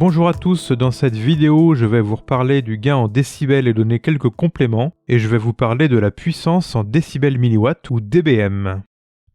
Bonjour à tous, dans cette vidéo je vais vous reparler du gain en décibels et donner quelques compléments, et je vais vous parler de la puissance en décibels milliwatts ou dBm.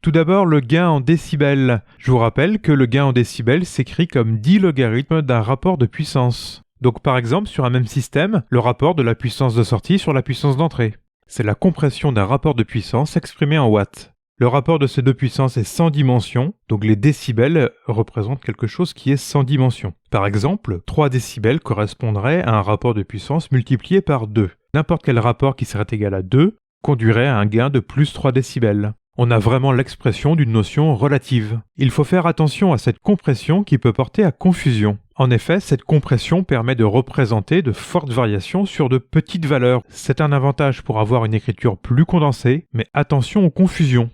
Tout d'abord le gain en décibels. Je vous rappelle que le gain en décibels s'écrit comme 10 logarithmes d'un rapport de puissance. Donc par exemple sur un même système, le rapport de la puissance de sortie sur la puissance d'entrée. C'est la compression d'un rapport de puissance exprimé en watts. Le rapport de ces deux puissances est sans dimension, donc les décibels représentent quelque chose qui est sans dimension. Par exemple, 3 décibels correspondraient à un rapport de puissance multiplié par 2. N'importe quel rapport qui serait égal à 2 conduirait à un gain de plus 3 décibels. On a vraiment l'expression d'une notion relative. Il faut faire attention à cette compression qui peut porter à confusion. En effet, cette compression permet de représenter de fortes variations sur de petites valeurs. C'est un avantage pour avoir une écriture plus condensée, mais attention aux confusions.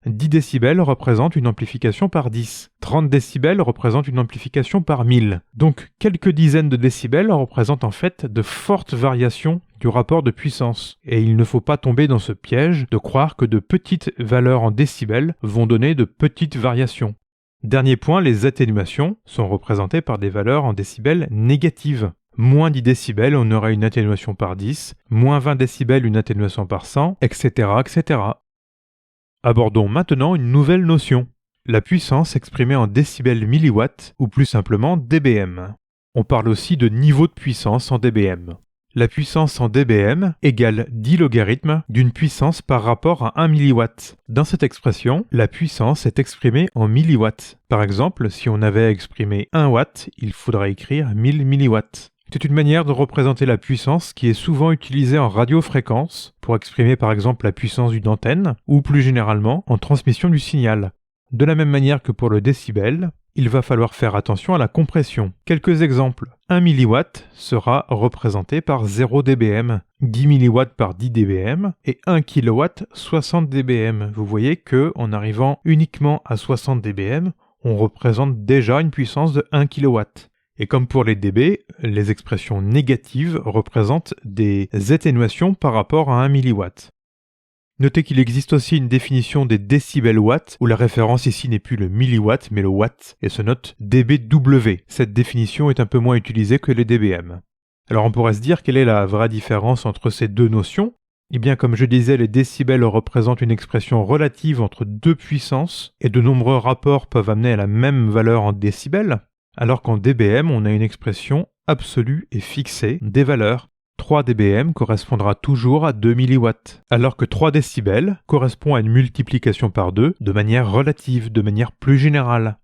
10 décibels représente une amplification par 10. 30 décibels représente une amplification par 1000. Donc quelques dizaines de décibels représentent en fait de fortes variations du rapport de puissance. Et il ne faut pas tomber dans ce piège de croire que de petites valeurs en décibels vont donner de petites variations. Dernier point, les atténuations sont représentées par des valeurs en décibels négatives. Moins 10 décibels, on aurait une atténuation par 10, moins 20 décibels, une atténuation par 100, etc., etc. Abordons maintenant une nouvelle notion, la puissance exprimée en décibels milliwatts, ou plus simplement dBm. On parle aussi de niveau de puissance en dBm. La puissance en dBm égale 10 logarithmes d'une puissance par rapport à 1 milliwatt. Dans cette expression, la puissance est exprimée en milliwatts. Par exemple, si on avait à exprimer 1 watt, il faudrait écrire 1000 milliwatts. C'est une manière de représenter la puissance qui est souvent utilisée en radiofréquence pour exprimer par exemple la puissance d'une antenne ou plus généralement en transmission du signal. De la même manière que pour le décibel, il va falloir faire attention à la compression. Quelques exemples. 1 milliwatt sera représenté par 0 dBm, 10 milliwatts par 10 dBm et 1 kilowatt 60 dBm. Vous voyez que en arrivant uniquement à 60 dBm, on représente déjà une puissance de 1 kilowatt. Et comme pour les dB, les expressions négatives représentent des atténuations par rapport à 1 milliwatt. Notez qu'il existe aussi une définition des décibels watts, où la référence ici n'est plus le milliwatt mais le watt, et se note dBW. Cette définition est un peu moins utilisée que les dBm. Alors on pourrait se dire quelle est la vraie différence entre ces deux notions ? Eh bien comme je disais, les décibels représentent une expression relative entre deux puissances, et de nombreux rapports peuvent amener à la même valeur en décibels, alors qu'en dBm, on a une expression absolue et fixée des valeurs. 3 dBm correspondra toujours à 2 milliwatts, alors que 3 décibels correspond à une multiplication par 2 de manière relative, de manière plus générale.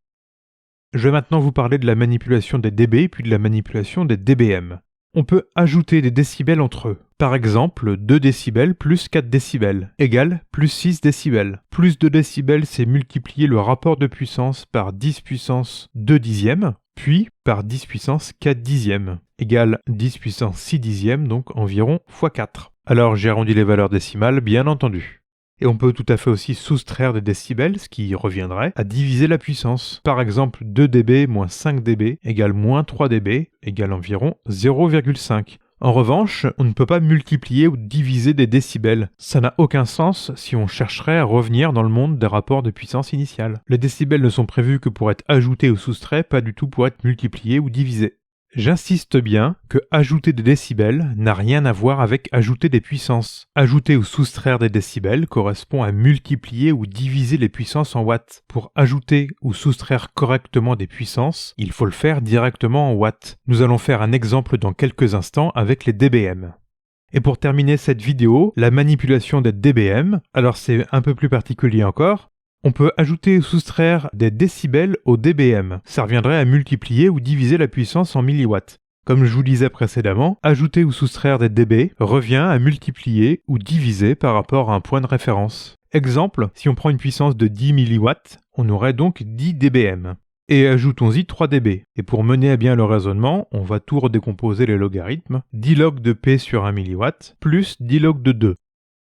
Je vais maintenant vous parler de la manipulation des dB puis de la manipulation des dBm. On peut ajouter des décibels entre eux. Par exemple, 2 décibels plus 4 décibels égale plus 6 décibels. Plus de décibels, c'est multiplier le rapport de puissance par 10 puissance 2 dixièmes, puis par 10 puissance 4 dixièmes, égale 10 puissance 6 dixièmes, donc environ x 4. Alors j'ai arrondi les valeurs décimales, bien entendu. Et on peut tout à fait aussi soustraire des décibels, ce qui reviendrait à diviser la puissance. Par exemple, 2 dB moins 5 dB égale moins 3 dB égale environ 0,5. En revanche, on ne peut pas multiplier ou diviser des décibels. Ça n'a aucun sens si on chercherait à revenir dans le monde des rapports de puissance initiale. Les décibels ne sont prévus que pour être ajoutés ou soustraits, pas du tout pour être multipliés ou divisés. J'insiste bien que ajouter des décibels n'a rien à voir avec ajouter des puissances. Ajouter ou soustraire des décibels correspond à multiplier ou diviser les puissances en watts. Pour ajouter ou soustraire correctement des puissances, il faut le faire directement en watts. Nous allons faire un exemple dans quelques instants avec les dBm. Et pour terminer cette vidéo, la manipulation des dBm, alors c'est un peu plus particulier encore. On peut ajouter ou soustraire des décibels au dBm. Ça reviendrait à multiplier ou diviser la puissance en milliwatts. Comme je vous disais précédemment, ajouter ou soustraire des dB revient à multiplier ou diviser par rapport à un point de référence. Exemple, si on prend une puissance de 10 milliwatts, on aurait donc 10 dBm. Et ajoutons-y 3 dB. Et pour mener à bien le raisonnement, on va tout redécomposer les logarithmes. 10 log de P sur 1 milliwatt plus 10 log de 2.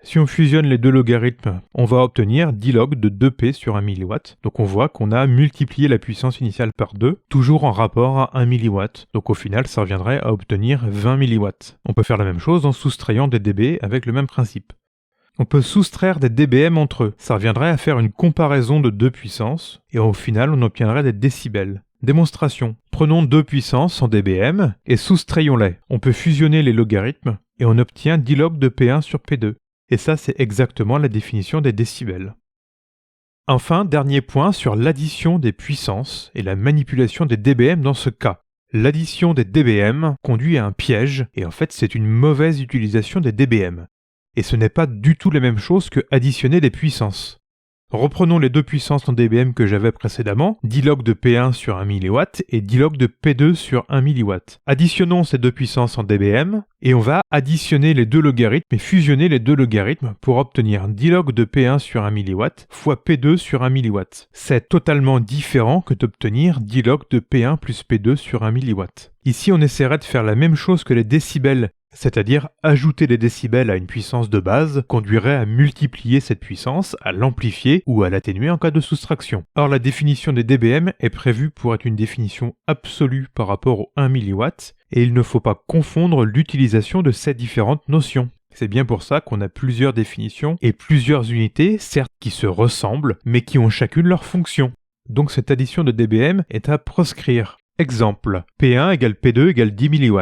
Si on fusionne les deux logarithmes, on va obtenir 10 log de 2p sur 1 milliwatt. Donc on voit qu'on a multiplié la puissance initiale par 2, toujours en rapport à 1 milliwatt. Donc au final, ça reviendrait à obtenir 20 milliwatts. On peut faire la même chose en soustrayant des dB avec le même principe. On peut soustraire des dBm entre eux. Ça reviendrait à faire une comparaison de deux puissances, et au final, on obtiendrait des décibels. Démonstration. Prenons 2 puissances en dBm et soustrayons-les. On peut fusionner les logarithmes et on obtient 10 log de P1 sur P2. Et ça, c'est exactement la définition des décibels. Enfin, dernier point sur l'addition des puissances et la manipulation des dBm dans ce cas. L'addition des dBm conduit à un piège et en fait, c'est une mauvaise utilisation des dBm. Et ce n'est pas du tout la même chose que additionner des puissances. Reprenons les 2 puissances en dBm que j'avais précédemment, 10 log de P1 sur 1 mW et 10 log de P2 sur 1 mW. Additionnons ces 2 puissances en dBm et on va additionner les 2 logarithmes et fusionner les 2 logarithmes pour obtenir 10 log de P1 sur 1 mW fois P2 sur 1 mW. C'est totalement différent que d'obtenir 10 log de P1 plus P2 sur 1 mW. Ici, on essaierait de faire la même chose que les décibels, c'est-à-dire ajouter des décibels à une puissance de base conduirait à multiplier cette puissance, à l'amplifier ou à l'atténuer en cas de soustraction. Or, la définition des dBm est prévue pour être une définition absolue par rapport au 1 mW et il ne faut pas confondre l'utilisation de ces différentes notions. C'est bien pour ça qu'on a plusieurs définitions et plusieurs unités, certes qui se ressemblent, mais qui ont chacune leur fonction. Donc cette addition de dBm est à proscrire. Exemple, P1 égale P2 égale 10 mW.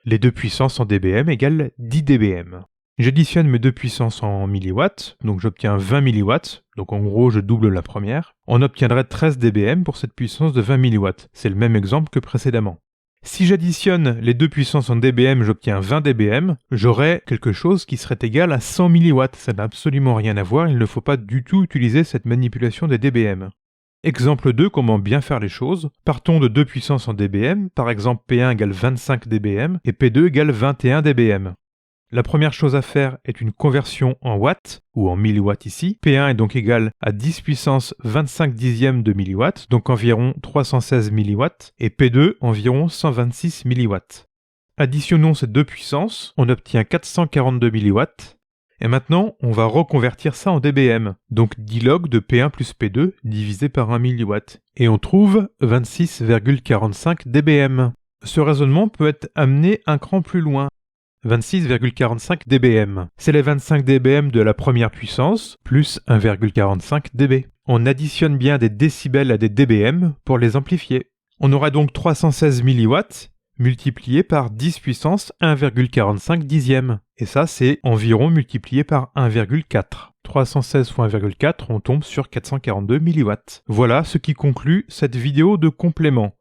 Les 2 puissances en dBm égale 10 dBm. J'additionne mes 2 puissances en milliwatts, donc j'obtiens 20 mW, donc en gros je double la première. On obtiendrait 13 dBm pour cette puissance de 20 mW. C'est le même exemple que précédemment. Si j'additionne les 2 puissances en dBm, j'obtiens 20 dBm, j'aurai quelque chose qui serait égal à 100 mW. Ça n'a absolument rien à voir, il ne faut pas du tout utiliser cette manipulation des dBm. Exemple 2, comment bien faire les choses. Partons de 2 puissances en dBm, par exemple P1 égale 25 dBm et P2 égale 21 dBm. La première chose à faire est une conversion en watts, ou en milliwatts ici. P1 est donc égal à 10 puissance 25 dixièmes de milliwatts, donc environ 316 milliwatts, et P2 environ 126 milliwatts. Additionnons ces 2 puissances, on obtient 442 milliwatts. Et maintenant, on va reconvertir ça en dBm, donc 10 log de P1 plus P2 divisé par 1 mW. Et on trouve 26,45 dBm. Ce raisonnement peut être amené un cran plus loin. 26,45 dBm. C'est les 25 dBm de la première puissance, plus 1,45 dB. On additionne bien des décibels à des dBm pour les amplifier. On aura donc 316 milliwatts multiplié par 10 puissance 1,45 dixième. Et ça, c'est environ multiplié par 1,4. 316 fois 1,4, on tombe sur 442 milliwatts. Voilà ce qui conclut cette vidéo de complément.